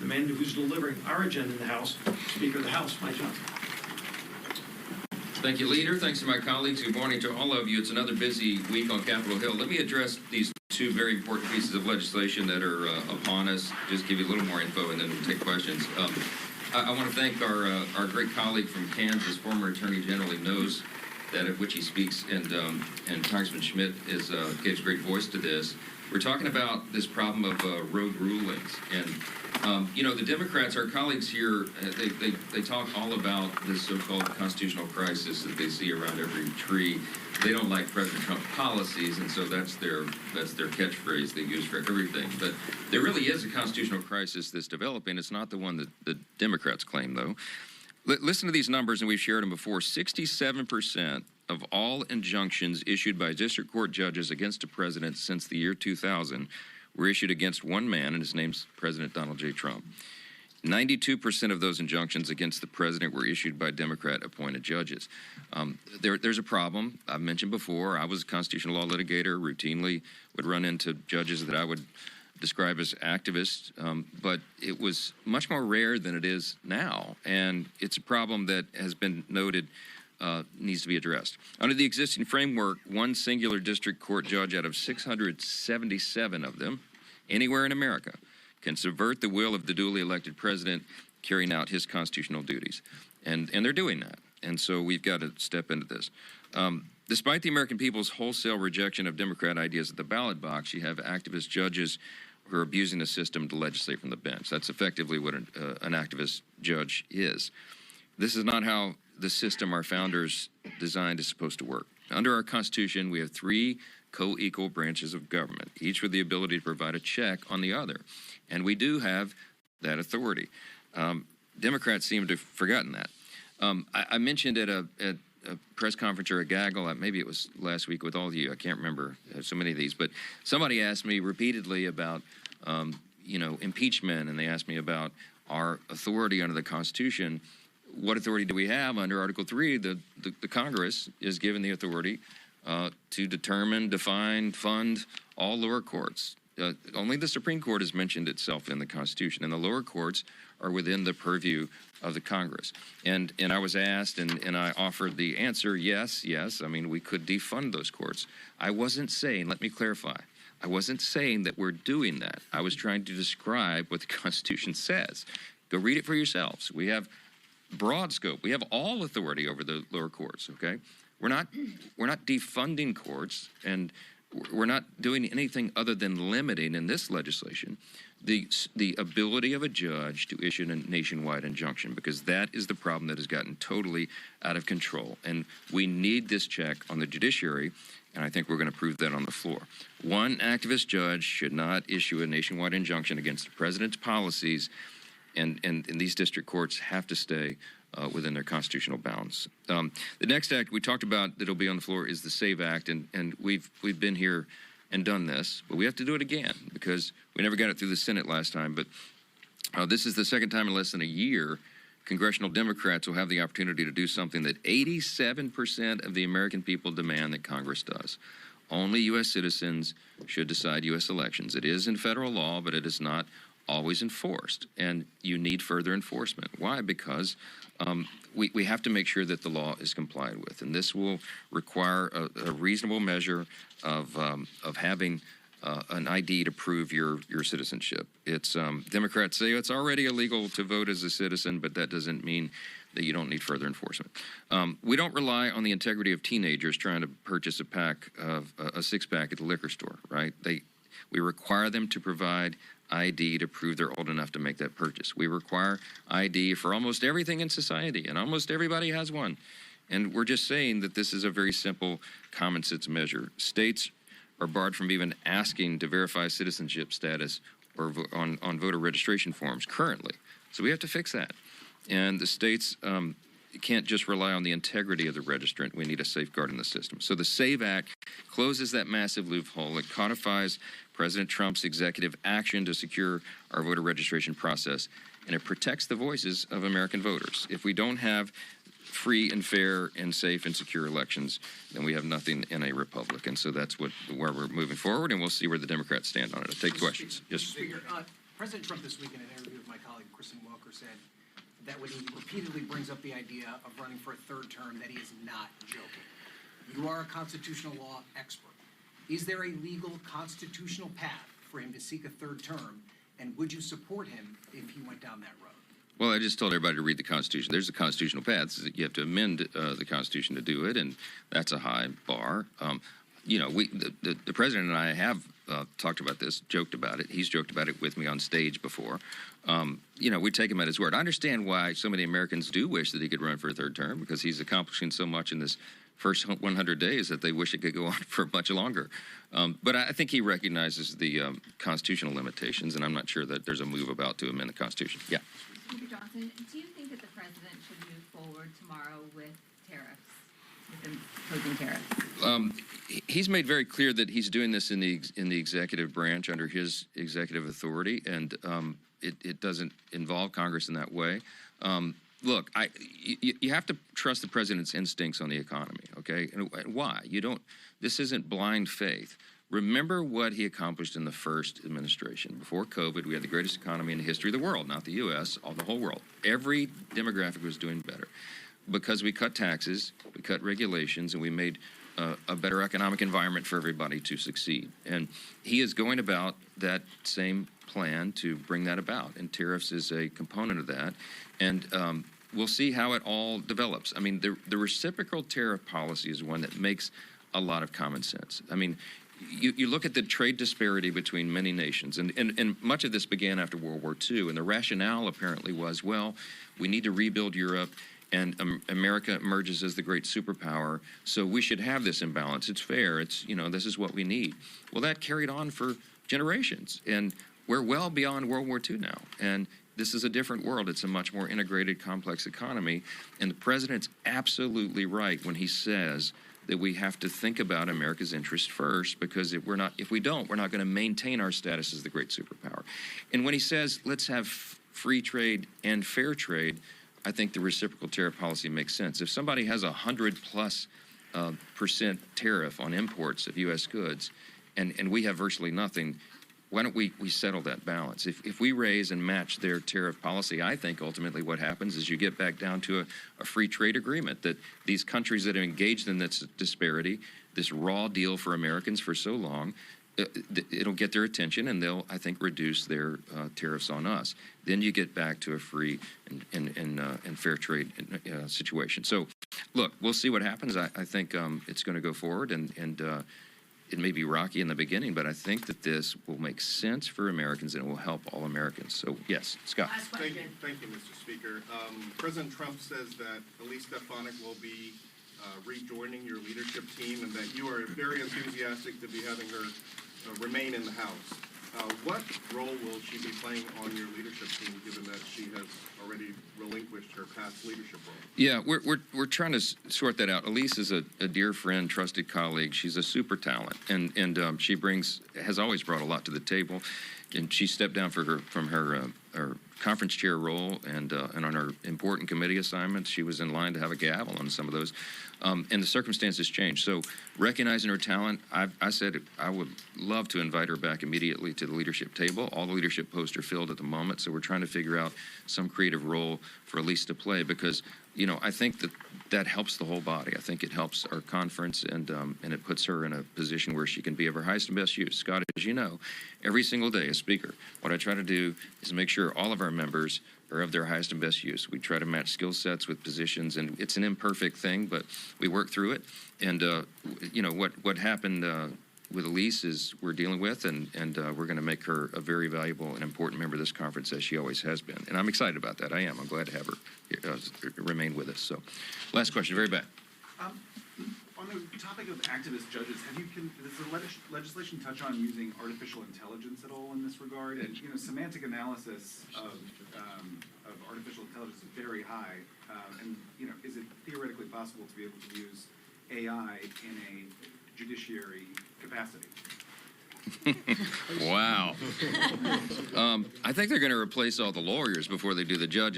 the man who's delivering our agenda in the House, Speaker of the House, Mike Johnson. Thank you, Leader. Thanks to my colleagues. Good morning to all of you. It's another busy week on Capitol Hill. Let me address these two very important pieces of legislation that are upon us. Just give you a little more info and then we'll take questions. I want to thank our great colleague from Kansas, former Attorney General. He knows that at which he speaks, and Congressman Schmidt gives great voice to this. We're talking about this problem of rogue rulings, and you know, the Democrats, our colleagues here, they talk all about this so-called constitutional crisis that they see around every tree. They don't like President Trump's policies, and so that's their catchphrase they use for everything. But there really is a constitutional crisis that's developing. It's not the one that the Democrats claim, though. Listen to these numbers, and we've shared them before. 67% of all injunctions issued by district court judges against a president since the year 2000 were issued against one man, and his name's President Donald J. Trump. 92% of those injunctions against the president were issued by Democrat-appointed judges. There's a problem. I've mentioned before, I was a constitutional law litigator, routinely would run into judges that I would describe as activists, but it was much more rare than it is now, and it's a problem that has been noted needs to be addressed. Under the existing framework, one singular district court judge out of 677 of them, anywhere in America, can subvert the will of the duly elected president carrying out his constitutional duties. And they're doing that. And so we've got to step into this. Despite the American people's wholesale rejection of Democrat ideas at the ballot box, you have activist judges who are abusing the system to legislate from the bench. That's effectively what an activist judge is. This is not how the system our founders designed is supposed to work. Under our Constitution, we have three co-equal branches of government, each with the ability to provide a check on the other. And we do have that authority. Democrats seem to have forgotten that. I mentioned at a press conference or a gaggle, maybe it was last week with all of you, I can't remember, so many of these, but somebody asked me repeatedly about, you know, impeachment, and they asked me about our authority under the Constitution. What authority do we have? Under Article 3, the Congress is given the authority to determine, define, fund all lower courts. Only the Supreme Court has mentioned itself in the Constitution, and the lower courts are within the purview of the Congress. And I was asked, and I offered the answer, yes. I mean, we could defund those courts. I wasn't saying, let me clarify, I wasn't saying that we're doing that. I was trying to describe what the Constitution says. Go read it for yourselves. We have broad scope. We have all authority over the lower courts, okay? We're not defunding courts, and we're not doing anything other than limiting in this legislation the ability of a judge to issue a nationwide injunction, because that is the problem that has gotten totally out of control. And we need this check on the judiciary, and I think we're going to prove that on the floor. One activist judge should not issue a nationwide injunction against the president's policies, and these district courts have to stay within their constitutional bounds. The next act we talked about that will be on the floor is the SAVE Act, and we've been here and done this, but we have to do it again because we never got it through the Senate last time. But this is the second time in less than a year congressional Democrats will have the opportunity to do something that 87% of the American people demand that Congress does. Only U.S. citizens should decide U.S. elections. It is in federal law, but it is not always enforced, and you need further enforcement. Why? Because we have to make sure that the law is complied with, and this will require a reasonable measure of having an ID to prove your citizenship. It's Democrats say it's already illegal to vote as a citizen, but that doesn't mean that you don't need further enforcement. We don't rely on the integrity of teenagers trying to purchase a six-pack at the liquor store, right? We require them to provide ID to prove they're old enough to make that purchase. We require ID for almost everything in society, and almost everybody has one. And we're just saying that this is a very simple common sense measure. States are barred from even asking to verify citizenship status or on voter registration forms currently. So we have to fix that. And the states can't just rely on the integrity of the registrant. We need a safeguard in the system. So the SAVE Act closes that massive loophole. It codifies President Trump's executive action to secure our voter registration process, and it protects the voices of American voters. If we don't have free and fair and safe and secure elections, then we have nothing in a republic. And so that's where we're moving forward, and we'll see where the Democrats stand on it. I'll take questions. Yes. Speaker, President Trump this week in an interview with my colleague Congressman Welker said that when he repeatedly brings up the idea of running for a third term, that he is not joking. You are a constitutional law expert. Is there a legal constitutional path for him to seek a third term, and would you support him if he went down that road? Well, I just told everybody to read the Constitution. There's a constitutional path. You have to amend the Constitution to do it, and that's a high bar. You know, the president and I have talked about this, joked about it. He's joked about it with me on stage before. You know, we take him at his word. I understand why so many Americans do wish that he could run for a third term, because he's accomplishing so much in this first 100 days that they wish it could go on for much longer. But I think he recognizes the constitutional limitations, and I'm not sure that there's a move about to amend the Constitution. Yeah. Mr. Johnson, do you think that the president should move forward tomorrow with tariffs, with imposing tariffs? He's made very clear that he's doing this in the executive branch under his executive authority, and it doesn't involve Congress in that way. Look, you have to trust the president's instincts on the economy, okay? And why? This isn't blind faith. Remember what he accomplished in the first administration. Before COVID, we had the greatest economy in the history of the world, not the U.S., the whole world. Every demographic was doing better because we cut taxes, we cut regulations, and we made a better economic environment for everybody to succeed. And he is going about that same plan to bring that about, and tariffs is a component of that. And we'll see how it all develops. I mean, the reciprocal tariff policy is one that makes a lot of common sense. I mean, you look at the trade disparity between many nations, and much of this began after World War II, and the rationale apparently was, well, we need to rebuild Europe, and America emerges as the great superpower, so we should have this imbalance. It's fair. It's, you know, this is what we need. Well, that carried on for generations, and we're well beyond World War II now, and this is a different world. It's a much more integrated, complex economy, and the president's absolutely right when he says that we have to think about America's interest first, because if we don't, we're not going to maintain our status as the great superpower. And when he says, let's have free trade and fair trade, I think the reciprocal tariff policy makes sense. If somebody has 100+% tariff on imports of U.S. goods, and we have virtually nothing, why don't we settle that balance? If we raise and match their tariff policy, I think ultimately what happens is you get back down to a free trade agreement, that these countries that have engaged in this disparity, this raw deal for Americans for so long, it'll get their attention, and they'll, I think, reduce their tariffs on us. Then you get back to a free and fair trade situation. So, look, we'll see what happens. I think it's going to go forward, and it may be rocky in the beginning, but I think that this will make sense for Americans and it will help all Americans. So, yes, Scott. Last question. Thank you, Mr. Speaker. President Trump says that Elise Stefanik will be rejoining your leadership team, and that you are very enthusiastic to be having her remain in the House. What role will she be playing on your leadership team, given that she has already relinquished her past leadership role? Yeah, we're trying to sort that out. Elise is a dear friend, trusted colleague. She's a super talent, and she has always brought a lot to the table. And she stepped down from her conference chair role, and on her important committee assignments, she was in line to have a gavel on some of those. And the circumstances changed. So recognizing her talent, I said I would love to invite her back immediately to the leadership table. All the leadership posts are filled at the moment, so we're trying to figure out some creative role for Elise to play, because, you know, I think that helps the whole body. I think it helps our conference, and it puts her in a position where she can be of her highest and best use. Scott, as you know, every single day as Speaker, what I try to do is make sure all of our members are of their highest and best use. We try to match skill sets with positions, and it's an imperfect thing, but we work through it. And, you know, what happened with Elise is we're dealing with, and we're going to make her a very valuable and important member of this conference, as she always has been. And I'm excited about that. I am. I'm glad to have her remain with us. So, last question, very back. On the topic of activist judges, does the legislation touch on using artificial intelligence at all in this regard? And, you know, semantic analysis of artificial intelligence is very high. And, you know, is it theoretically possible to be able to use AI in a judiciary capacity? Wow. I think they're going to replace all the lawyers before they do the judges.